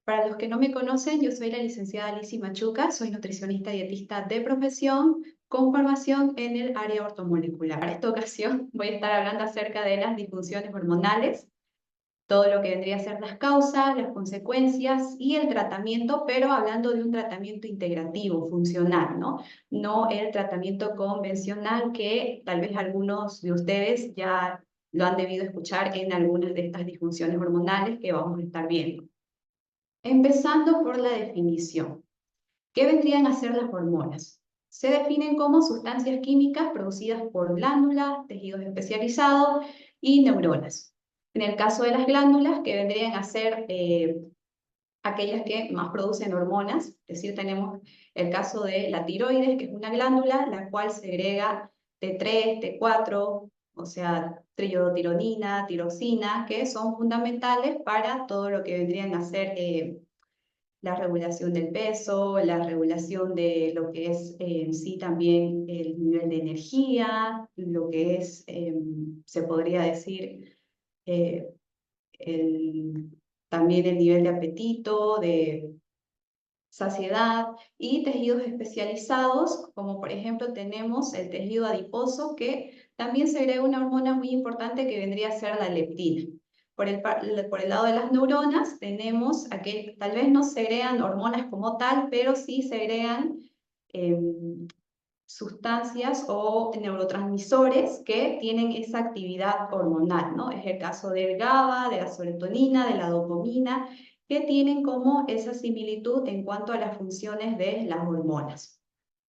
Para los que no me conocen, yo soy la licenciada Lizzy Machuca, soy nutricionista dietista de profesión con formación en el área ortomolecular. Para esta ocasión voy a estar hablando acerca de las disfunciones hormonales, todo lo que vendría a ser las causas, las consecuencias y el tratamiento, pero hablando de un tratamiento integrativo, funcional, ¿no? No el tratamiento convencional que tal vez algunos de ustedes ya lo han debido escuchar en algunas de estas disfunciones hormonales que vamos a estar viendo. Empezando por la definición. ¿Qué vendrían a ser las hormonas? Se definen como sustancias químicas producidas por glándulas, tejidos especializados y neuronas. En el caso de las glándulas, que vendrían a ser aquellas que más producen hormonas, es decir, tenemos el caso de la tiroides, que es una glándula, la cual segrega T3, T4, o sea, triiodotironina, tiroxina, que son fundamentales para todo lo que vendrían a ser la regulación del peso, la regulación de lo que es en sí también el nivel de energía, lo que es, se podría decir, eh, el, también el nivel de apetito, de saciedad y tejidos especializados, como por ejemplo tenemos el tejido adiposo que también segrega una hormona muy importante que vendría a ser la leptina. Por el lado de las neuronas tenemos a que tal vez no segregan hormonas como tal, pero sí segregan eh, sustancias o neurotransmisores que tienen esa actividad hormonal, ¿no? Es el caso del GABA, de la serotonina, de la dopamina, que tienen como esa similitud en cuanto a las funciones de las hormonas.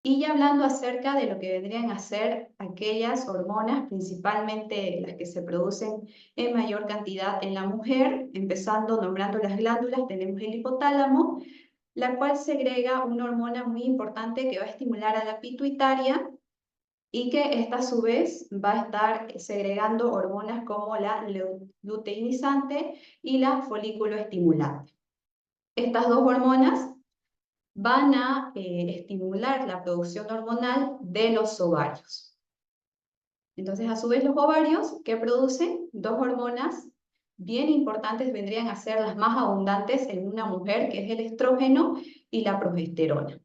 Y ya hablando acerca de lo que vendrían a ser aquellas hormonas, principalmente las que se producen en mayor cantidad en la mujer, empezando nombrando las glándulas, tenemos el hipotálamo, la cual segrega una hormona muy importante que va a estimular a la pituitaria y que esta a su vez va a estar segregando hormonas como la luteinizante y la folículo estimulante. Estas dos hormonas van a estimular la producción hormonal de los ovarios. Entonces, a su vez, los ovarios que producen dos hormonas bien importantes vendrían a ser las más abundantes en una mujer, que es el estrógeno y la progesterona.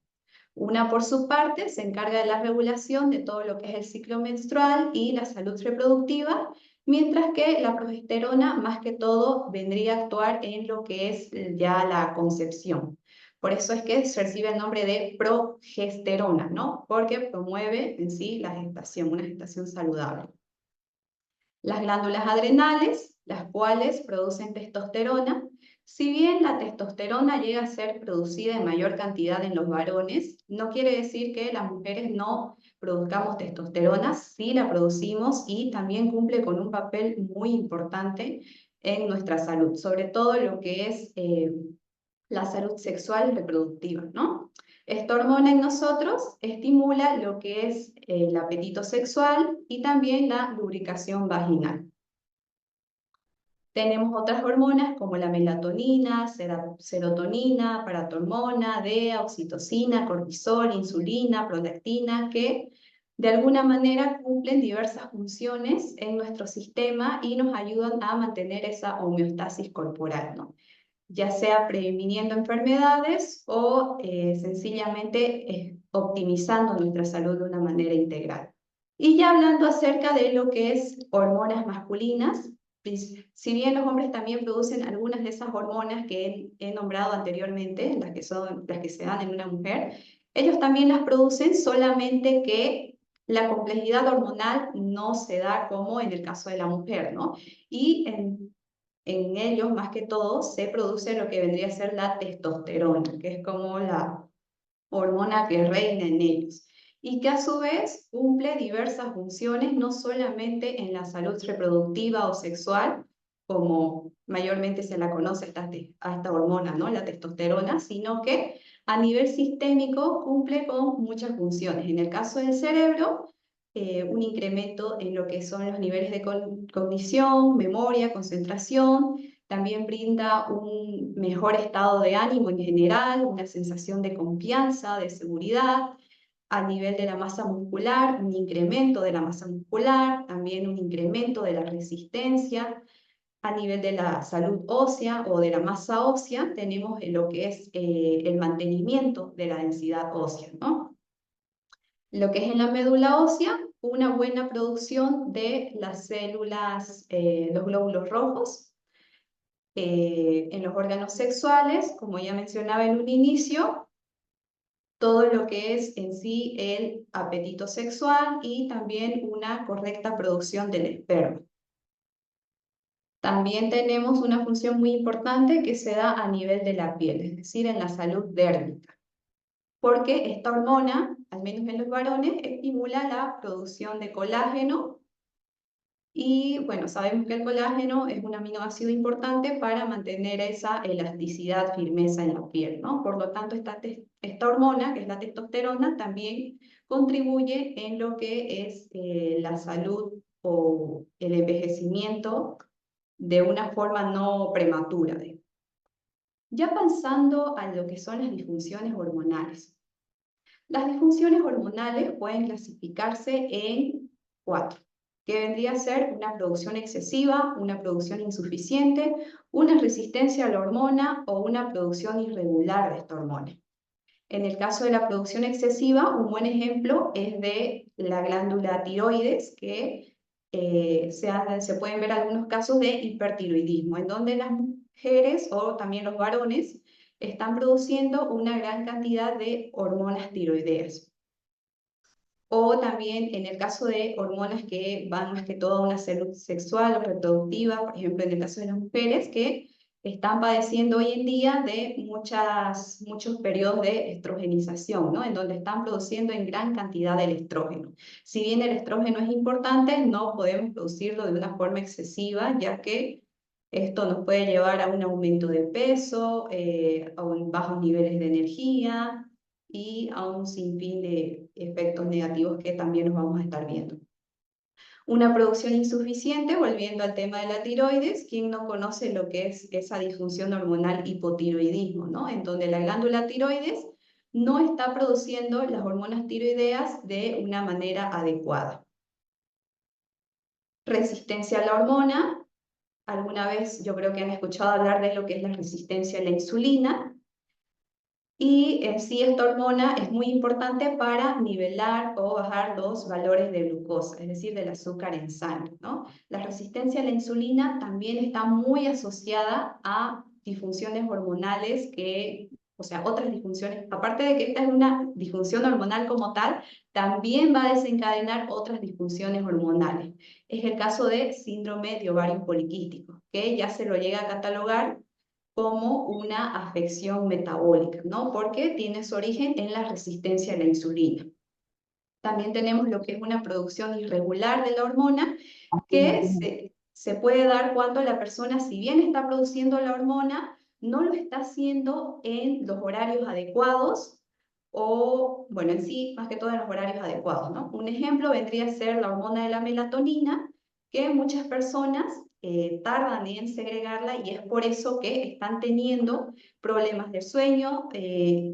Una, por su parte, se encarga de la regulación de todo lo que es el ciclo menstrual y la salud reproductiva, mientras que la progesterona, más que todo, vendría a actuar en lo que es ya la concepción. Por eso es que se recibe el nombre de progesterona, ¿no? Porque promueve en sí la gestación, una gestación saludable. Las glándulas adrenales, las cuales producen testosterona. Si bien la testosterona llega a ser producida en mayor cantidad en los varones, no quiere decir que las mujeres no produzcamos testosterona, sí la producimos y también cumple con un papel muy importante en nuestra salud, sobre todo lo que es la salud sexual y reproductiva, ¿no? Esta hormona en nosotros estimula lo que es el apetito sexual y también la lubricación vaginal. Tenemos otras hormonas como la melatonina, serotonina, paratormona, DEA, oxitocina, cortisol, insulina, prolactina, que de alguna manera cumplen diversas funciones en nuestro sistema y nos ayudan a mantener esa homeostasis corporal, ¿no? Ya sea previniendo enfermedades o sencillamente optimizando nuestra salud de una manera integral. Y ya hablando acerca de lo que es hormonas masculinas, si bien los hombres también producen algunas de esas hormonas que he nombrado anteriormente, las que se dan en una mujer, ellos también las producen, solamente que la complejidad hormonal no se da como en el caso de la mujer, ¿no? Y en ellos, más que todo, se produce lo que vendría a ser la testosterona, que es como la hormona que reina en ellos, y que a su vez cumple diversas funciones, no solamente en la salud reproductiva o sexual, como mayormente se la conoce a esta hormona, ¿no? La testosterona, sino que a nivel sistémico cumple con muchas funciones. En el caso del cerebro, un incremento en lo que son los niveles de cognición, memoria, concentración, también brinda un mejor estado de ánimo en general, una sensación de confianza, de seguridad. A nivel de la masa muscular, un incremento de la masa muscular, también un incremento de la resistencia. A nivel de la salud ósea o de la masa ósea, tenemos lo que es el mantenimiento de la densidad ósea, ¿no? Lo que es en la médula ósea, una buena producción de las células, los glóbulos rojos. En los órganos sexuales, como ya mencionaba en un inicio, todo lo que es en sí el apetito sexual y también una correcta producción del esperma. También tenemos una función muy importante que se da a nivel de la piel, es decir, en la salud dérmica, porque esta hormona, al menos en los varones, estimula la producción de colágeno y, bueno, sabemos que el colágeno es un aminoácido importante para mantener esa elasticidad, firmeza en la piel, ¿no? Por lo tanto, esta hormona, que es la testosterona, también contribuye en lo que es la salud o el envejecimiento de una forma no prematura. Ya pasando a lo que son las disfunciones hormonales. Las disfunciones hormonales pueden clasificarse en 4, que vendría a ser una producción excesiva, una producción insuficiente, una resistencia a la hormona o una producción irregular de esta hormona. En el caso de la producción excesiva, un buen ejemplo es de la glándula tiroides, que se pueden ver algunos casos de hipertiroidismo, en donde las mujeres o también los varones están produciendo una gran cantidad de hormonas tiroideas. O también en el caso de hormonas que van más que todo a una salud sexual o reproductiva, por ejemplo en el caso de las mujeres que están padeciendo hoy en día de muchos periodos de estrogenización, ¿no? En donde están produciendo en gran cantidad el estrógeno. Si bien el estrógeno es importante, no podemos producirlo de una forma excesiva, ya que esto nos puede llevar a un aumento de peso, a bajos niveles de energía, y a un sinfín de efectos negativos que también nos vamos a estar viendo. Una producción insuficiente, volviendo al tema de la tiroides, ¿quién no conoce lo que es esa disfunción hormonal hipotiroidismo, ¿no? En donde la glándula tiroides no está produciendo las hormonas tiroideas de una manera adecuada. Resistencia a la hormona. Alguna vez yo creo que han escuchado hablar de lo que es la resistencia a la insulina. Y en sí esta hormona es muy importante para nivelar o bajar los valores de glucosa, es decir, del azúcar en sangre, ¿no? La resistencia a la insulina también está muy asociada a disfunciones hormonales o sea, otras disfunciones, aparte de que esta es una disfunción hormonal como tal, también va a desencadenar otras disfunciones hormonales. Es el caso de síndrome de ovario poliquístico, que ya se lo llega a catalogar como una afección metabólica, ¿no? Porque tiene su origen en la resistencia a la insulina. También tenemos lo que es una producción irregular de la hormona, que se puede dar cuando la persona, si bien está produciendo la hormona, no lo está haciendo en los horarios adecuados, o, bueno, en sí, más que todo en los horarios adecuados, ¿no? Un ejemplo vendría a ser la hormona de la melatonina, que muchas personas tardan en segregarla y es por eso que están teniendo problemas de sueño,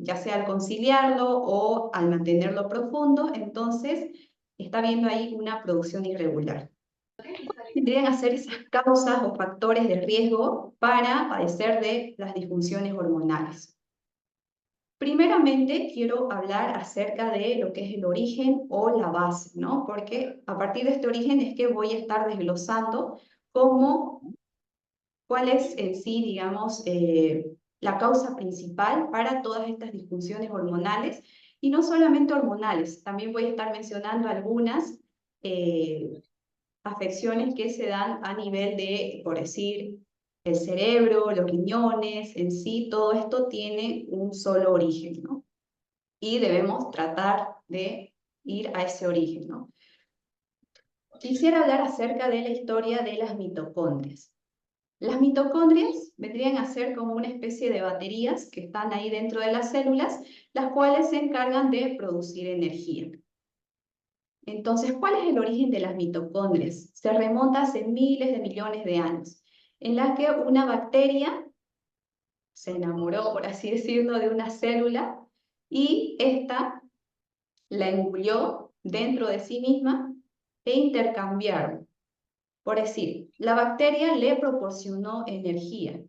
ya sea al conciliarlo o al mantenerlo profundo, entonces está habiendo ahí una producción irregular. Tendrían que ser esas causas o factores de riesgo para padecer de las disfunciones hormonales. Primeramente, quiero hablar acerca de lo que es el origen o la base, ¿no? Porque a partir de este origen es que voy a estar desglosando cuál es en sí, digamos, la causa principal para todas estas disfunciones hormonales, y no solamente hormonales, también voy a estar mencionando algunas afecciones que se dan a nivel de, por decir, el cerebro, los riñones, en sí, todo esto tiene un solo origen, ¿no? Y debemos tratar de ir a ese origen, ¿no? Quisiera hablar acerca de la historia de las mitocondrias. Las mitocondrias vendrían a ser como una especie de baterías que están ahí dentro de las células, las cuales se encargan de producir energía. Entonces, ¿cuál es el origen de las mitocondrias? Se remonta hace miles de millones de años, en la que una bacteria se enamoró, por así decirlo, de una célula y ésta la engulló dentro de sí misma e intercambiaron. Por decir, la bacteria le proporcionó energía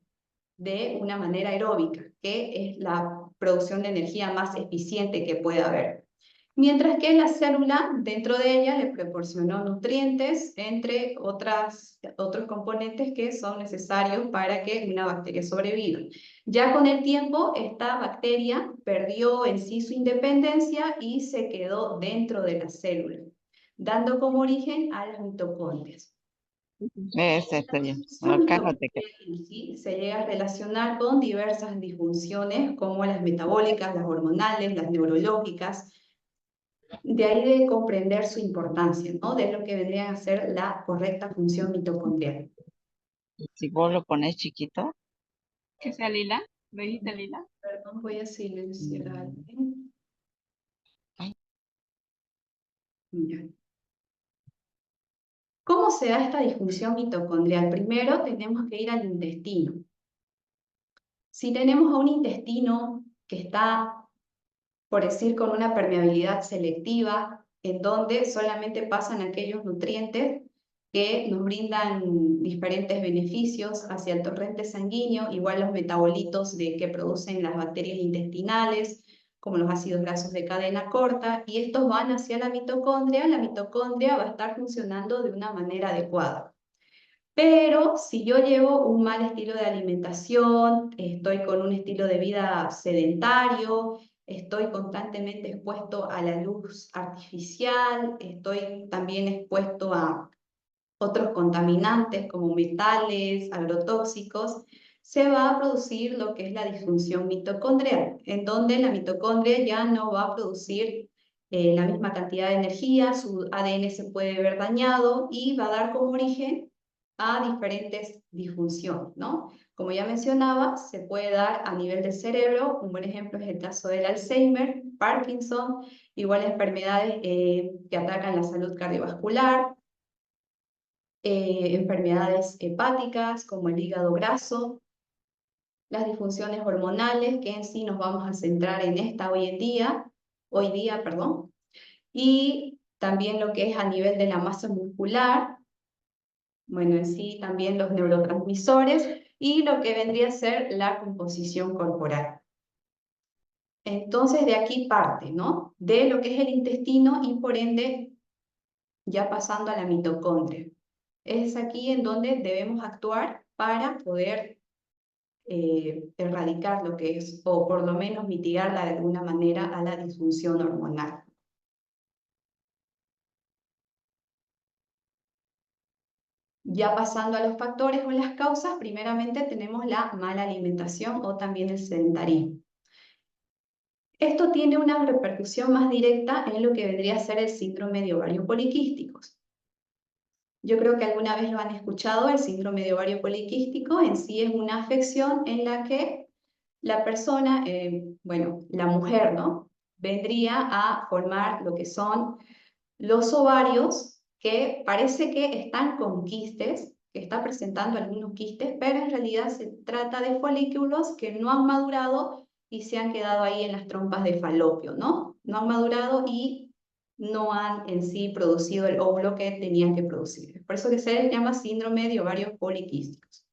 de una manera aeróbica, que es la producción de energía más eficiente que puede haber. Mientras que la célula, dentro de ella, le proporcionó nutrientes, entre otros componentes que son necesarios para que una bacteria sobreviva. Ya con el tiempo, esta bacteria perdió en sí su independencia y se quedó dentro de la célula, dando como origen a las mitocondrias. Es esto La ya. disfunción Acá no te queda. mitocondrial en sí se llega a relacionar con diversas disfunciones como las metabólicas, las hormonales, las neurológicas. De ahí de comprender su importancia, ¿no? De lo que vendría a ser la correcta función mitocondrial. Si vos lo pones chiquito, Que sea lila. ¿Lo dijiste lila? Perdón, voy a silenciar a alguien. ay, Ya. ¿Cómo se da esta disfunción mitocondrial? Primero tenemos que ir al intestino. Si tenemos a un intestino que está, por decir, con una permeabilidad selectiva, en donde solamente pasan aquellos nutrientes que nos brindan diferentes beneficios hacia el torrente sanguíneo, igual los metabolitos que producen las bacterias intestinales, como los ácidos grasos de cadena corta, y estos van hacia la mitocondria va a estar funcionando de una manera adecuada. Pero si yo llevo un mal estilo de alimentación, estoy con un estilo de vida sedentario, estoy constantemente expuesto a la luz artificial, estoy también expuesto a otros contaminantes como metales, agrotóxicos, se va a producir lo que es la disfunción mitocondrial, en donde la mitocondria ya no va a producir la misma cantidad de energía, su ADN se puede ver dañado y va a dar como origen a diferentes disfunciones, ¿no? Como ya mencionaba, se puede dar a nivel del cerebro, un buen ejemplo es el caso del Alzheimer, Parkinson, igual enfermedades que atacan la salud cardiovascular, enfermedades hepáticas como el hígado graso, las disfunciones hormonales, que en sí nos vamos a centrar en esta hoy día, perdón, y también lo que es a nivel de la masa muscular, bueno, en sí también los neurotransmisores y lo que vendría a ser la composición corporal. Entonces de aquí parte, ¿no? De lo que es el intestino y por ende ya pasando a la mitocondria. Es aquí en donde debemos actuar para poder erradicar lo que es, o por lo menos mitigarla de alguna manera a la disfunción hormonal. Ya pasando a los factores o las causas, primeramente tenemos la mala alimentación o también el sedentarismo. Esto tiene una repercusión más directa en lo que vendría a ser el síndrome de ovario poliquísticos. Yo creo que alguna vez lo han escuchado, el síndrome de ovario poliquístico en sí es una afección en la que la persona, bueno, la mujer, ¿no? Vendría a formar lo que son los ovarios, que parece que están con quistes, que está presentando algunos quistes, pero en realidad se trata de folículos que no han madurado y se han quedado ahí en las trompas de falopio, ¿no? No han madurado y no han en sí producido el óvulo que tenían que producir. Por eso que se les llama síndrome de ovarios poliquísticos.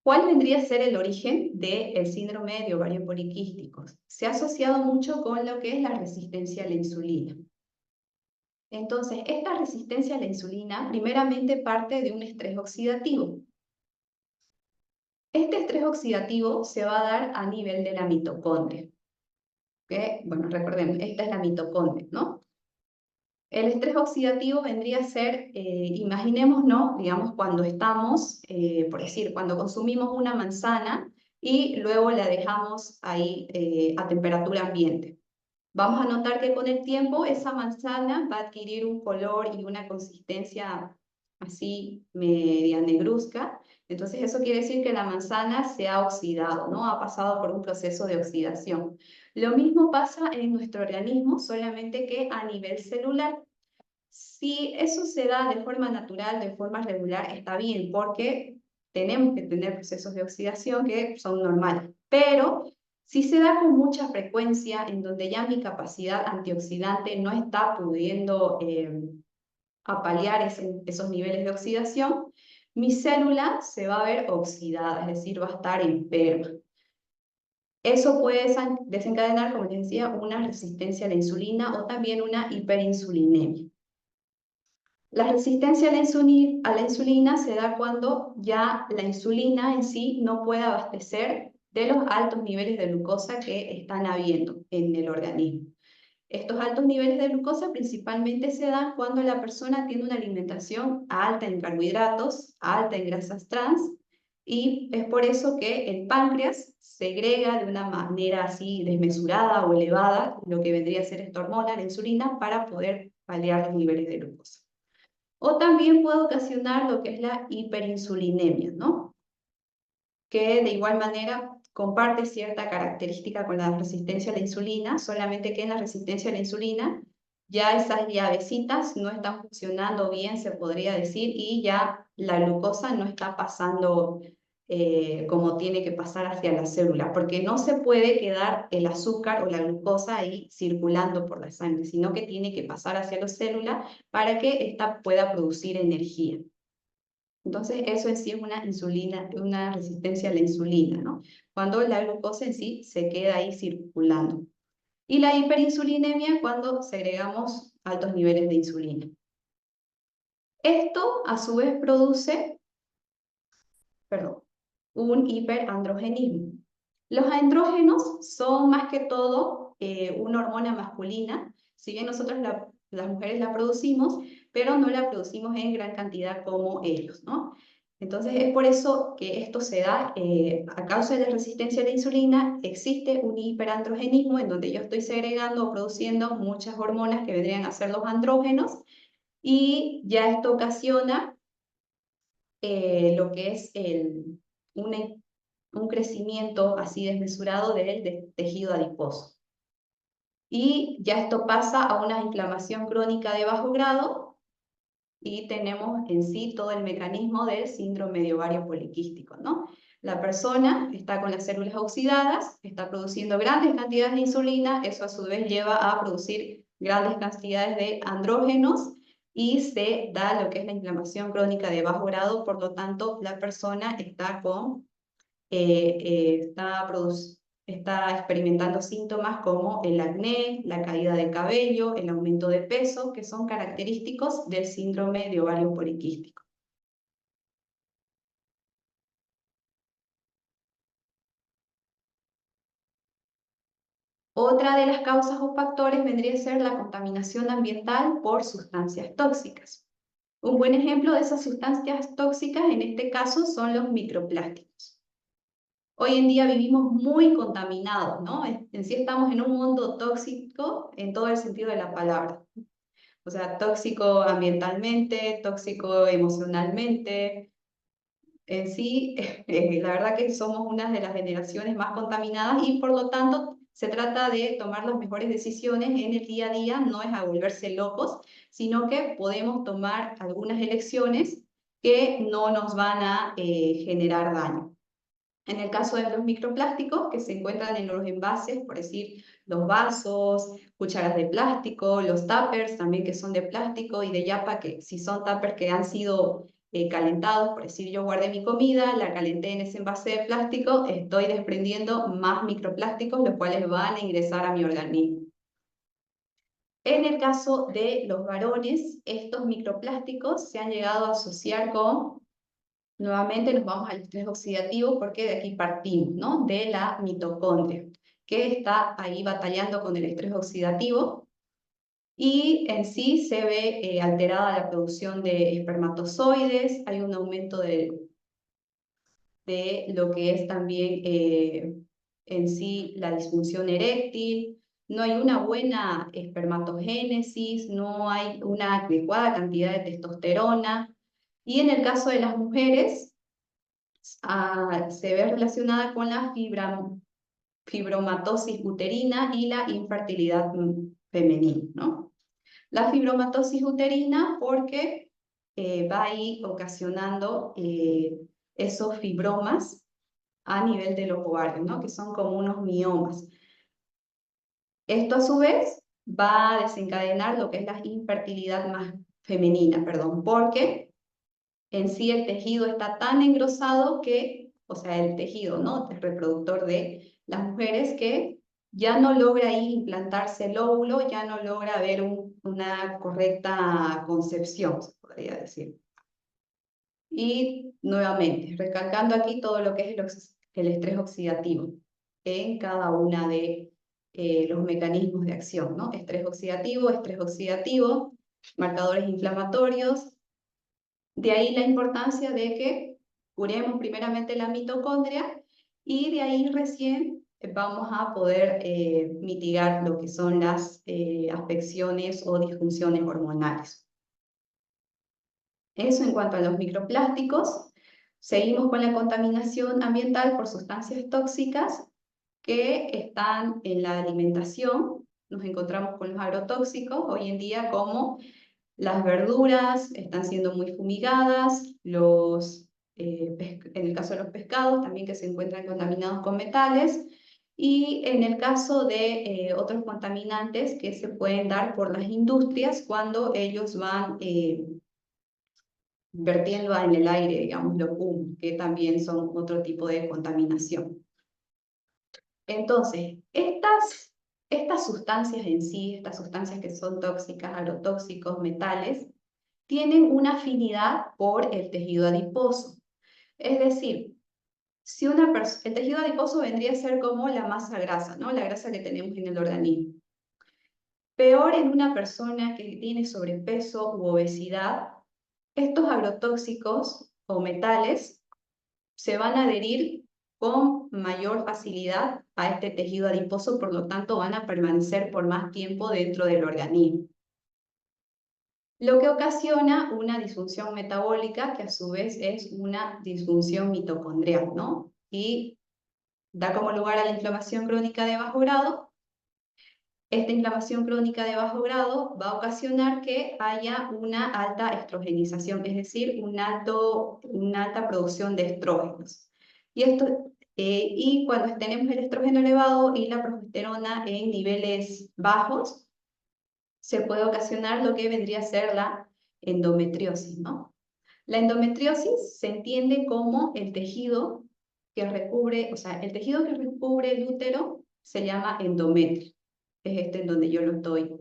¿Cuál vendría a ser el origen del síndrome de ovario poliquísticos? Se ha asociado mucho con lo que es la resistencia a la insulina. Entonces, esta resistencia a la insulina primeramente parte de un estrés oxidativo. Este estrés oxidativo se va a dar a nivel de la mitocondria. Que, bueno, recordemos, esta es la mitocondria, ¿no? El estrés oxidativo vendría a ser, imaginémonos, digamos, cuando estamos, por decir, cuando consumimos una manzana y luego la dejamos ahí a temperatura ambiente. Vamos a notar que con el tiempo esa manzana va a adquirir un color y una consistencia así media negruzca. Entonces eso quiere decir que la manzana se ha oxidado, ¿no? Ha pasado por un proceso de oxidación. Lo mismo pasa en nuestro organismo, solamente que a nivel celular. Si eso se da de forma natural, de forma regular, está bien, porque tenemos que tener procesos de oxidación que son normales. Pero si se da con mucha frecuencia, en donde ya mi capacidad antioxidante no está pudiendo a paliar esos niveles de oxidación, mi célula se va a ver oxidada, es decir, va a estar enferma. Eso puede desencadenar, como les decía, una resistencia a la insulina o también una hiperinsulinemia. La resistencia a la insulina se da cuando ya la insulina en sí no puede abastecer de los altos niveles de glucosa que están habiendo en el organismo. Estos altos niveles de glucosa principalmente se dan cuando la persona tiene una alimentación alta en carbohidratos, alta en grasas trans, y es por eso que el páncreas segrega de una manera así desmesurada o elevada lo que vendría a ser esta hormona, la insulina, para poder paliar los niveles de glucosa. O también puede ocasionar lo que es la hiperinsulinemia, ¿no? Que de igual manera comparte cierta característica con la resistencia a la insulina, solamente que en la resistencia a la insulina ya esas llavecitas no están funcionando bien, se podría decir, y ya la glucosa no está pasando como tiene que pasar hacia la célula, porque no se puede quedar el azúcar o la glucosa ahí circulando por la sangre, sino que tiene que pasar hacia la célula para que ésta pueda producir energía. Entonces, eso en sí es una resistencia a la insulina, ¿no? Cuando la glucosa en sí se queda ahí circulando. Y la hiperinsulinemia cuando segregamos altos niveles de insulina. Esto, a su vez, produce, un hiperandrogenismo. Los andrógenos son más que todo una hormona masculina, si bien nosotros las mujeres la producimos, pero no la producimos en gran cantidad como ellos, ¿no? Entonces es por eso que esto se da a causa de la resistencia a la insulina. Existe un hiperandrogenismo en donde yo estoy segregando o produciendo muchas hormonas que vendrían a ser los andrógenos, y ya esto ocasiona lo que es un crecimiento así desmesurado del tejido adiposo. Y ya esto pasa a una inflamación crónica de bajo grado y tenemos en sí todo el mecanismo del síndrome de ovario poliquístico, ¿no? La persona está con las células oxidadas, está produciendo grandes cantidades de insulina, eso a su vez lleva a producir grandes cantidades de andrógenos y se da lo que es la inflamación crónica de bajo grado. Por lo tanto, la persona está está experimentando síntomas como el acné, la caída de cabello, el aumento de peso, que son característicos del síndrome de ovario poliquístico. Otra de las causas o factores vendría a ser la contaminación ambiental por sustancias tóxicas. Un buen ejemplo de esas sustancias tóxicas en este caso son los microplásticos. Hoy en día vivimos muy contaminados, ¿no? En sí estamos en un mundo tóxico en todo el sentido de la palabra. O sea, tóxico ambientalmente, tóxico emocionalmente. En sí, la verdad que somos una de las generaciones más contaminadas y por lo tanto se trata de tomar las mejores decisiones en el día a día, no es a volverse locos, sino que podemos tomar algunas elecciones que no nos van a generar daño. En el caso de los microplásticos que se encuentran en los envases, por decir, los vasos, cucharas de plástico, los tuppers también que son de plástico y de yapa, que si son tuppers que han sido calentados, por decir, yo guardé mi comida, la calenté en ese envase de plástico, estoy desprendiendo más microplásticos, los cuales van a ingresar a mi organismo. En el caso de los varones, estos microplásticos se han llegado a asociar con... Nuevamente nos vamos al estrés oxidativo porque de aquí partimos, ¿no? De la mitocondria, que está ahí batallando con el estrés oxidativo y en sí se ve alterada la producción de espermatozoides, hay un aumento de lo que es también en sí la disfunción eréctil, no hay una buena espermatogénesis, no hay una adecuada cantidad de testosterona, y en el caso de las mujeres, se ve relacionada con la fibromatosis uterina y la infertilidad femenina, ¿no? La fibromatosis uterina porque va ahí ocasionando esos fibromas a nivel de los ovarios, ¿no? Que son como unos miomas. Esto a su vez va a desencadenar lo que es la infertilidad femenina, perdón, porque en sí el tejido está tan engrosado que, o sea, el tejido, ¿no? El reproductor de las mujeres que ya no logra ahí implantarse el óvulo, ya no logra haber una correcta concepción, se podría decir. Y nuevamente, recalcando aquí todo lo que es el estrés oxidativo en cada una de los mecanismos de acción, ¿no? Estrés oxidativo, marcadores inflamatorios. De ahí la importancia de que curemos primeramente la mitocondria y de ahí recién vamos a poder mitigar lo que son las afecciones o disfunciones hormonales. Eso en cuanto a los microplásticos. Seguimos con la contaminación ambiental por sustancias tóxicas que están en la alimentación. Nos encontramos con los agrotóxicos hoy en día, como las verduras están siendo muy fumigadas, en el caso de los pescados también, que se encuentran contaminados con metales, y en el caso de otros contaminantes que se pueden dar por las industrias cuando ellos van vertiendo en el aire, digamos, los humos, que también son otro tipo de contaminación. Entonces, estas sustancias en sí, estas sustancias que son tóxicas, agrotóxicos, metales, tienen una afinidad por el tejido adiposo. Es decir, si el tejido adiposo vendría a ser como la masa grasa, ¿no? La grasa que tenemos en el organismo. Peor en una persona que tiene sobrepeso u obesidad, estos agrotóxicos o metales se van a adherir con mayor facilidad a este tejido adiposo, por lo tanto van a permanecer por más tiempo dentro del organismo. Lo que ocasiona una disfunción metabólica, que a su vez es una disfunción mitocondrial, ¿no? Y da como lugar a la inflamación crónica de bajo grado. Esta inflamación crónica de bajo grado va a ocasionar que haya una alta estrogenización, es decir, una alta producción de estrógenos. Y cuando tenemos el estrógeno elevado y la progesterona en niveles bajos, se puede ocasionar lo que vendría a ser la endometriosis, ¿no? La endometriosis se entiende como el tejido que recubre, o sea, el tejido que recubre el útero se llama endometrio. Es este en donde yo lo estoy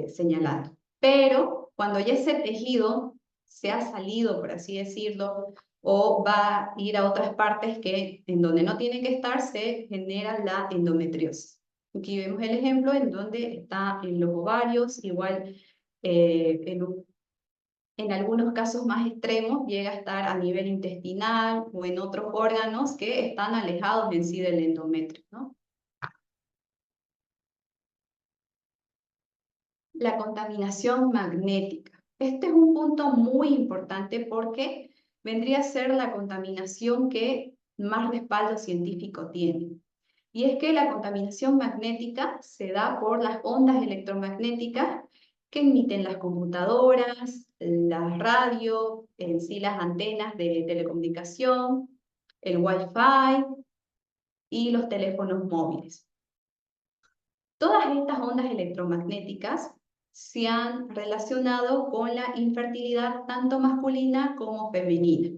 señalando. Pero cuando ya ese tejido se ha salido, por así decirlo, o va a ir a otras partes en donde no tiene que estar, se genera la endometriosis. Aquí vemos el ejemplo en donde está en los ovarios, igual en algunos casos más extremos llega a estar a nivel intestinal o en otros órganos que están alejados en sí del endometrio, ¿no? La contaminación magnética. Este es un punto muy importante porque vendría a ser la contaminación que más respaldo científico tiene. Y es que la contaminación magnética se da por las ondas electromagnéticas que emiten las computadoras, las radios, en sí las antenas de telecomunicación, el Wi-Fi y los teléfonos móviles. Todas estas ondas electromagnéticas se han relacionado con la infertilidad tanto masculina como femenina.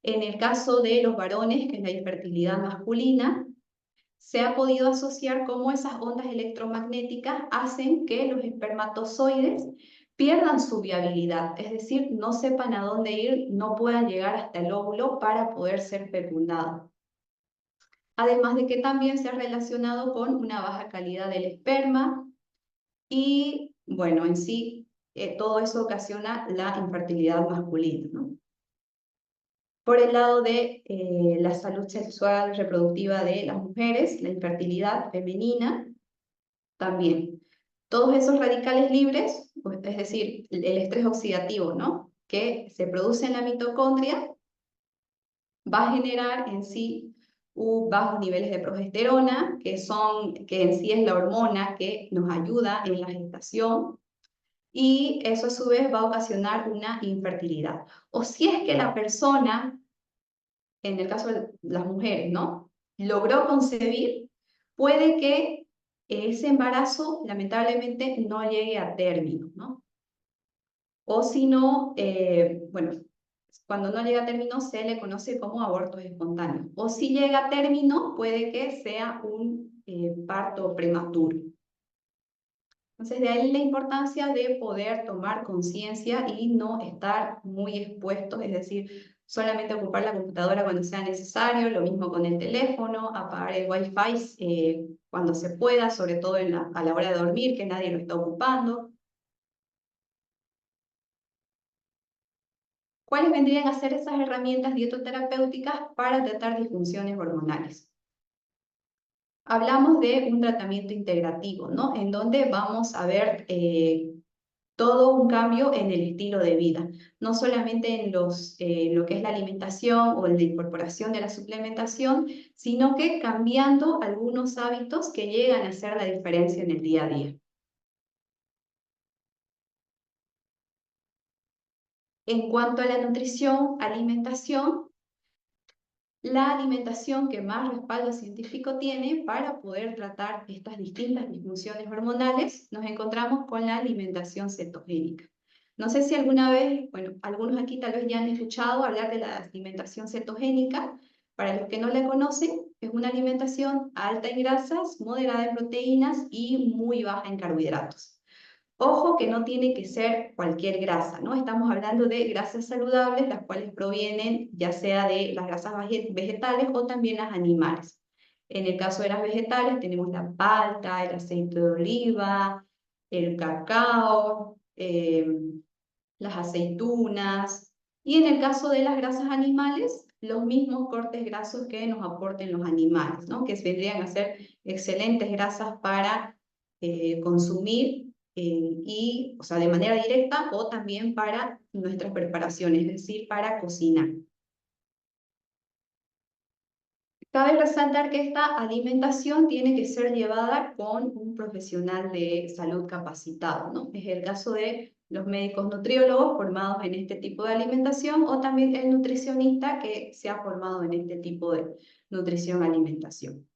En el caso de los varones, que es la infertilidad masculina, se ha podido asociar cómo esas ondas electromagnéticas hacen que los espermatozoides pierdan su viabilidad, es decir, no sepan a dónde ir, no puedan llegar hasta el óvulo para poder ser fecundados. Además de que también se ha relacionado con una baja calidad del esperma y, bueno, en sí, todo eso ocasiona la infertilidad masculina, ¿no? Por el lado de la salud sexual reproductiva de las mujeres, la infertilidad femenina, también. Todos esos radicales libres, pues, es decir, el estrés oxidativo, ¿no?, que se produce en la mitocondria, va a generar en sí bajos niveles de progesterona, que en sí es la hormona que nos ayuda en la gestación, y eso a su vez va a ocasionar una infertilidad. O si es que la persona, en el caso de las mujeres, ¿no?, logró concebir, puede que ese embarazo lamentablemente no llegue a término, ¿no? O si no, bueno, cuando no llega a término se le conoce como abortos espontáneos. O si llega a término, puede que sea un parto prematuro. Entonces, de ahí la importancia de poder tomar conciencia y no estar muy expuestos, es decir, solamente ocupar la computadora cuando sea necesario, lo mismo con el teléfono, apagar el wifi cuando se pueda, sobre todo a la hora de dormir, que nadie lo está ocupando. ¿Cuáles vendrían a ser esas herramientas dietoterapéuticas para tratar disfunciones hormonales? Hablamos de un tratamiento integrativo, ¿no? En donde vamos a ver todo un cambio en el estilo de vida, no solamente en lo que es la alimentación o en la incorporación de la suplementación, sino que cambiando algunos hábitos que llegan a hacer la diferencia en el día a día. En cuanto a la nutrición, alimentación, la alimentación que más respaldo científico tiene para poder tratar estas distintas disfunciones hormonales, nos encontramos con la alimentación cetogénica. No sé si alguna vez, bueno, algunos aquí tal vez ya han escuchado hablar de la alimentación cetogénica. Para los que no la conocen, es una alimentación alta en grasas, moderada en proteínas y muy baja en carbohidratos. Ojo que no tiene que ser cualquier grasa, ¿no? Estamos hablando de grasas saludables, las cuales provienen ya sea de las grasas vegetales o también las animales. En el caso de las vegetales tenemos la palta, el aceite de oliva, el cacao, las aceitunas. Y en el caso de las grasas animales, los mismos cortes grasos que nos aporten los animales, ¿no? Que vendrían a ser excelentes grasas para consumir o sea, de manera directa o también para nuestras preparaciones, es decir, para cocinar. Cabe resaltar que esta alimentación tiene que ser llevada con un profesional de salud capacitado, ¿no? Es el caso de los médicos nutriólogos formados en este tipo de alimentación o también el nutricionista que se ha formado en este tipo de nutrición-alimentación.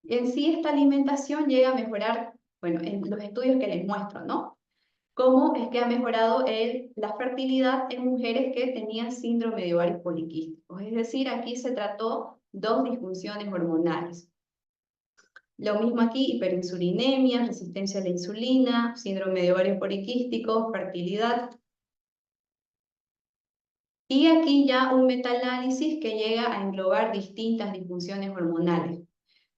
En sí, esta alimentación llega a mejorar, bueno, en los estudios que les muestro, ¿no? Cómo es que ha mejorado la fertilidad en mujeres que tenían síndrome de ovarios poliquísticos. Es decir, aquí se trató dos disfunciones hormonales. Lo mismo aquí, hiperinsulinemia, resistencia a la insulina, síndrome de ovarios poliquísticos, fertilidad. Y aquí ya un metaanálisis que llega a englobar distintas disfunciones hormonales,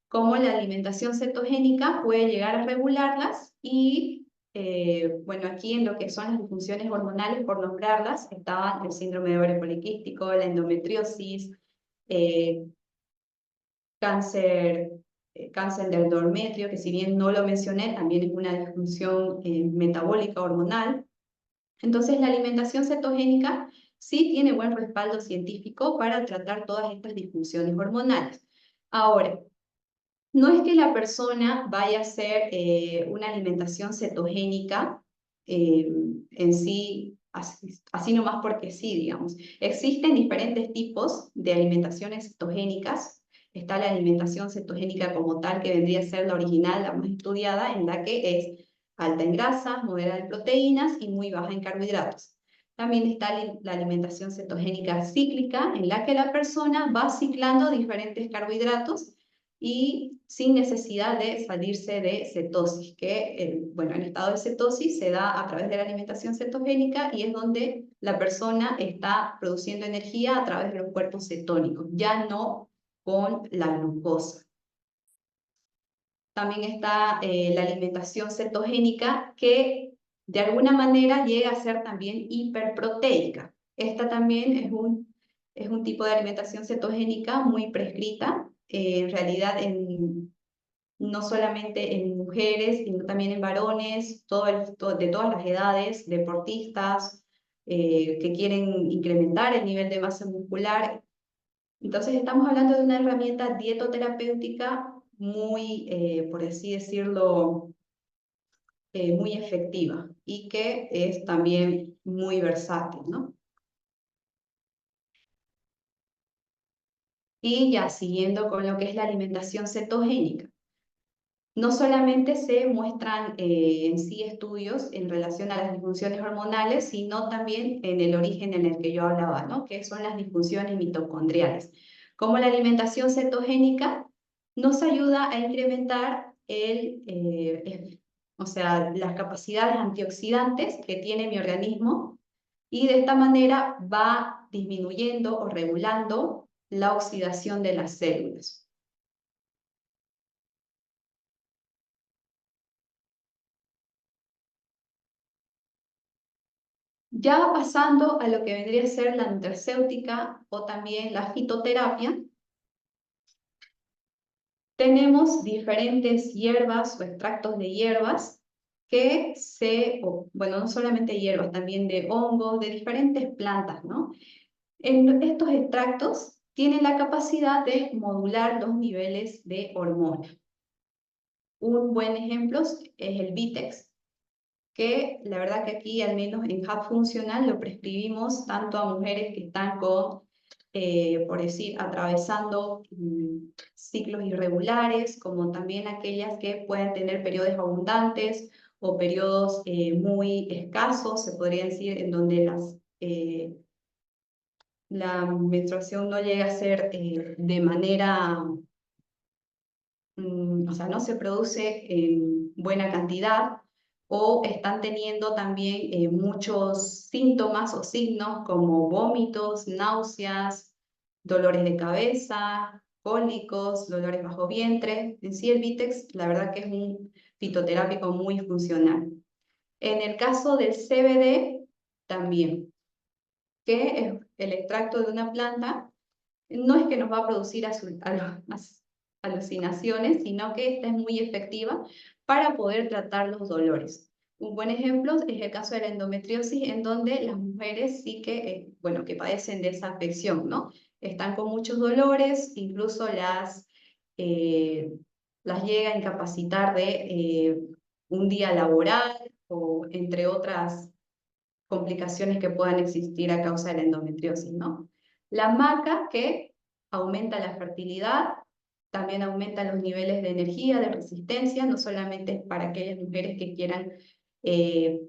como la alimentación cetogénica puede llegar a regularlas y, bueno, aquí en lo que son las disfunciones hormonales, por nombrarlas, estaban el síndrome de ovario poliquístico, la endometriosis, eh, cáncer, cáncer del endometrio, que si bien no lo mencioné, también es una disfunción metabólica hormonal. Entonces, la alimentación cetogénica sí tiene buen respaldo científico para tratar todas estas disfunciones hormonales. Ahora, no es que la persona vaya a hacer una alimentación cetogénica en sí, así nomás porque sí, digamos. Existen diferentes tipos de alimentaciones cetogénicas. Está la alimentación cetogénica como tal, que vendría a ser la original, la más estudiada, en la que es alta en grasas, moderada en proteínas y muy baja en carbohidratos. También está la alimentación cetogénica cíclica, en la que la persona va ciclando diferentes carbohidratos y sin necesidad de salirse de cetosis, que bueno, el estado de cetosis se da a través de la alimentación cetogénica y es donde la persona está produciendo energía a través de los cuerpos cetónicos, ya no con la glucosa. También está la alimentación cetogénica que de alguna manera llega a ser también hiperproteica. Esta también es un tipo de alimentación cetogénica muy prescrita, en realidad no solamente en mujeres, sino también en varones, de todas las edades, deportistas, que quieren incrementar el nivel de masa muscular. Entonces estamos hablando de una herramienta dietoterapéutica muy, por así decirlo, muy efectiva y que es también muy versátil, ¿no? Y ya siguiendo con lo que es la alimentación cetogénica. no solamente se muestran en sí estudios en relación a las disfunciones hormonales, sino también en el origen en el que yo hablaba, ¿no? Que son las disfunciones mitocondriales. Como la alimentación cetogénica nos ayuda a incrementar o sea, las capacidades antioxidantes que tiene mi organismo y de esta manera va disminuyendo o regulando la oxidación de las células. Ya pasando a lo que vendría a ser la nutracéutica o también la fitoterapia, tenemos diferentes hierbas o extractos de hierbas bueno, no solamente hierbas, también de hongos, de diferentes plantas, ¿no? Estos extractos tienen la capacidad de modular los niveles de hormonas. Un buen ejemplo es el Vitex, que la verdad que aquí, al menos en Hub Funcional, lo prescribimos tanto a mujeres que están con, por decir, atravesando ciclos irregulares, como también aquellas que pueden tener periodos abundantes o periodos muy escasos, se podría decir, en donde la menstruación no llega a ser de manera, o sea, no se produce en buena cantidad, o están teniendo también muchos síntomas o signos como vómitos, náuseas, dolores de cabeza, cólicos, dolores bajo vientre. En sí el Vitex, la verdad que es un fitoterápico muy funcional. En el caso del CBD, también, que es el extracto de una planta, no es que nos va a producir alucinaciones, sino que esta es muy efectiva para poder tratar los dolores. Un buen ejemplo es el caso de la endometriosis, en donde las mujeres sí que, bueno, que padecen de esa afección, ¿no? Están con muchos dolores, incluso eh, las llega a incapacitar de un día laboral o entre otras complicaciones que puedan existir a causa de la endometriosis, ¿no? La maca, que aumenta la fertilidad, también aumenta los niveles de energía, de resistencia, no solamente para aquellas mujeres que quieran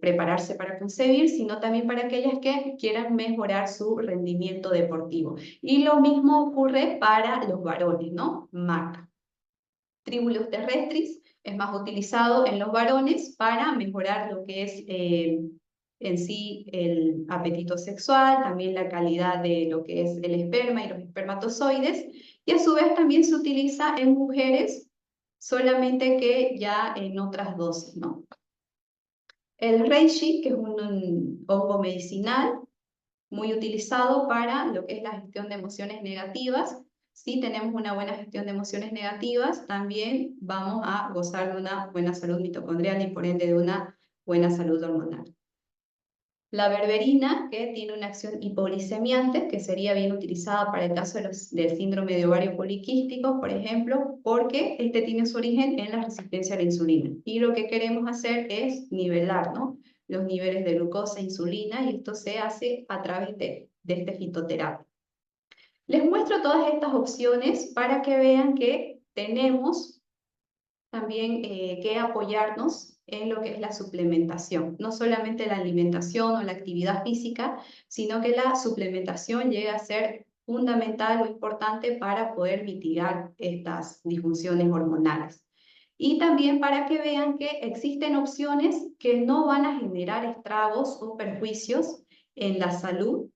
prepararse para concebir, sino también para aquellas que quieran mejorar su rendimiento deportivo. Y lo mismo ocurre para los varones, ¿no? Maca. Tribulus terrestris es más utilizado en los varones para mejorar lo que es en sí el apetito sexual, también la calidad de lo que es el esperma y los espermatozoides, y a su vez también se utiliza en mujeres, solamente que ya en otras dosis, ¿no? El reishi, que es un hongo medicinal, muy utilizado para lo que es la gestión de emociones negativas. Si tenemos una buena gestión de emociones negativas, también vamos a gozar de una buena salud mitocondrial y por ende de una buena salud hormonal. La berberina, que tiene una acción hipoglicemiante, que sería bien utilizada para el caso del síndrome de ovario poliquístico, por ejemplo, porque este tiene su origen en la resistencia a la insulina. Y lo que queremos hacer es nivelar, ¿no?, los niveles de glucosa e insulina, y esto se hace a través de este fitoterapia. Les muestro todas estas opciones para que vean que tenemos también que apoyarnos en lo que es la suplementación. No solamente la alimentación o la actividad física, sino que la suplementación llega a ser fundamental o importante para poder mitigar estas disfunciones hormonales. Y también para que vean que existen opciones que no van a generar estragos o perjuicios en la salud,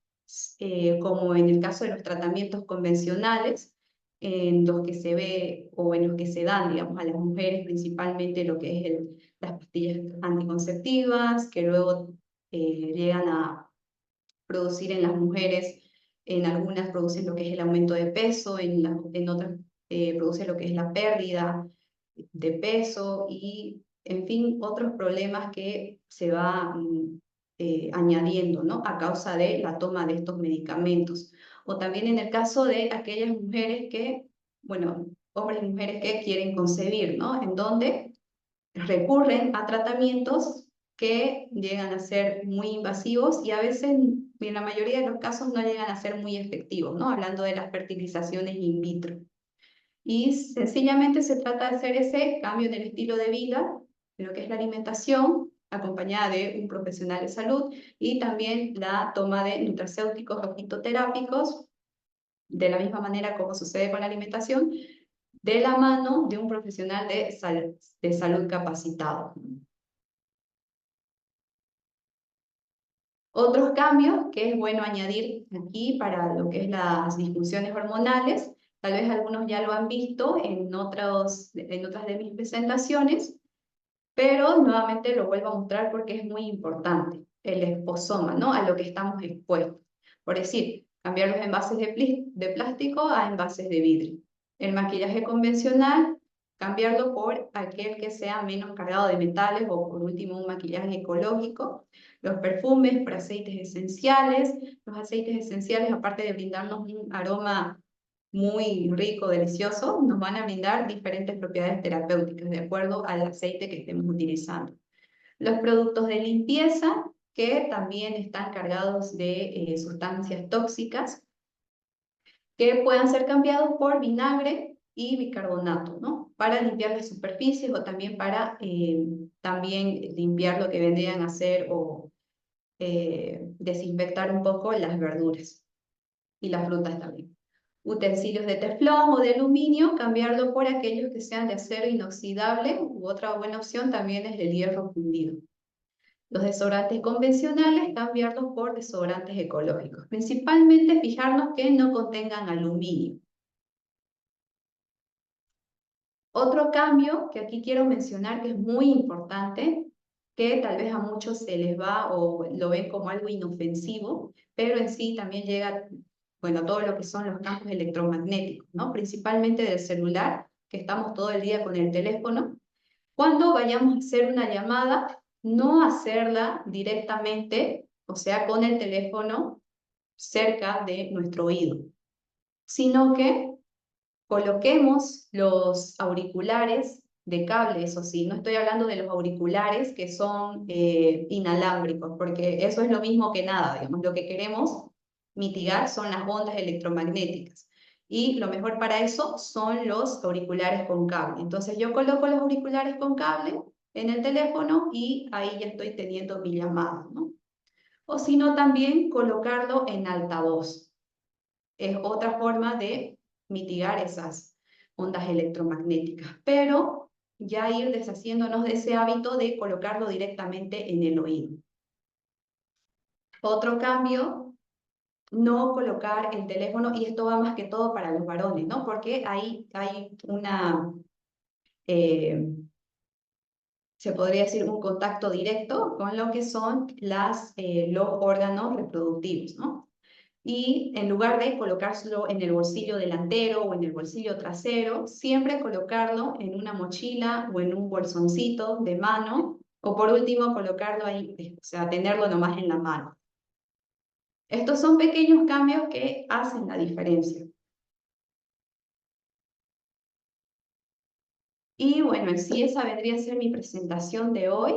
como en el caso de los tratamientos convencionales, en los que se ve o en los que se dan, digamos, a las mujeres principalmente lo que es las pastillas anticonceptivas, que luego llegan a producir en las mujeres, en algunas producen lo que es el aumento de peso, en otras producen lo que es la pérdida de peso y, en fin, otros problemas que se van añadiendo, ¿no?, a causa de la toma de estos medicamentos. O también en el caso de aquellas mujeres que, bueno, hombres y mujeres que quieren concebir, ¿no?, en donde recurren a tratamientos que llegan a ser muy invasivos y a veces, en la mayoría de los casos, no llegan a ser muy efectivos, ¿no?, hablando de las fertilizaciones in vitro. Y sencillamente se trata de hacer ese cambio en el estilo de vida, en lo que es la alimentación, acompañada de un profesional de salud, y también la toma de nutracéuticos o fitoterápicos, de la misma manera como sucede con la alimentación, de la mano de un profesional de salud capacitado. Otros cambios que es bueno añadir aquí para lo que es las disfunciones hormonales, tal vez algunos ya lo han visto en otras de mis presentaciones, pero nuevamente lo vuelvo a mostrar porque es muy importante, el esposoma, ¿no? A lo que estamos expuestos. Por decir, cambiar los envases de plástico a envases de vidrio. El maquillaje convencional, cambiarlo por aquel que sea menos cargado de metales o por último un maquillaje ecológico. Los perfumes por aceites esenciales. Los aceites esenciales, aparte de brindarnos un aroma muy rico, delicioso, nos van a brindar diferentes propiedades terapéuticas de acuerdo al aceite que estemos utilizando. Los productos de limpieza, que también están cargados de sustancias tóxicas, que puedan ser cambiados por vinagre y bicarbonato, ¿no? Para limpiar las superficies o también para también limpiar lo que vendrían a hacer o desinfectar un poco las verduras y las frutas también. Utensilios de teflón o de aluminio, cambiarlo por aquellos que sean de acero inoxidable, u otra buena opción también es el hierro fundido. Los desodorantes convencionales, cambiarlos por desodorantes ecológicos. Principalmente fijarnos que no contengan aluminio. Otro cambio que aquí quiero mencionar que es muy importante, que tal vez a muchos se les va o lo ven como algo inofensivo, pero en sí también llega, bueno, todo lo que son los campos electromagnéticos, ¿no? Principalmente del celular, que estamos todo el día con el teléfono. Cuando vayamos a hacer una llamada, no hacerla directamente, o sea, con el teléfono cerca de nuestro oído, sino que coloquemos los auriculares de cable, eso sí, no estoy hablando de los auriculares que son inalámbricos, porque eso es lo mismo que nada, digamos, lo que queremos mitigar son las ondas electromagnéticas. Y lo mejor para eso son los auriculares con cable. Entonces yo coloco los auriculares con cable en el teléfono y ahí ya estoy teniendo mi llamada, ¿no? O si no, también colocarlo en altavoz. Es otra forma de mitigar esas ondas electromagnéticas, pero ya ir deshaciéndonos de ese hábito de colocarlo directamente en el oído. Otro cambio, no colocar el teléfono, y esto va más que todo para los varones, ¿no? Porque ahí hay una, se podría decir, un contacto directo con lo que son los órganos reproductivos, ¿no? Y en lugar de colocárselo en el bolsillo delantero o en el bolsillo trasero, siempre colocarlo en una mochila o en un bolsoncito de mano, o por último colocarlo ahí, o sea, tenerlo nomás en la mano. Estos son pequeños cambios que hacen la diferencia. Y bueno, en sí esa vendría a ser mi presentación de hoy.